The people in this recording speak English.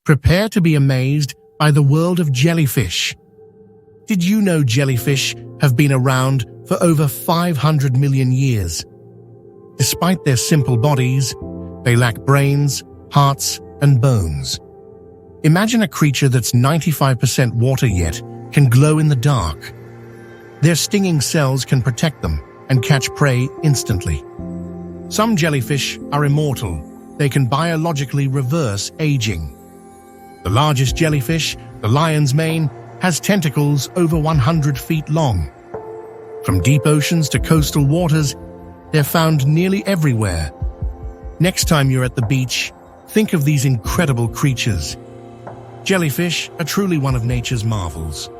Prepare to be amazed by the world of jellyfish. Did you know jellyfish have been around for over 500 million years? Despite their simple bodies, they lack brains, hearts, and bones. Imagine a creature that's 95% water yet can glow in the dark. Their stinging cells can protect them and catch prey instantly. Some jellyfish are immortal. They can biologically reverse aging. The largest jellyfish, the lion's mane, has tentacles over 100 feet long. From deep oceans to coastal waters, they're found nearly everywhere. Next time you're at the beach, think of these incredible creatures. Jellyfish are truly one of nature's marvels.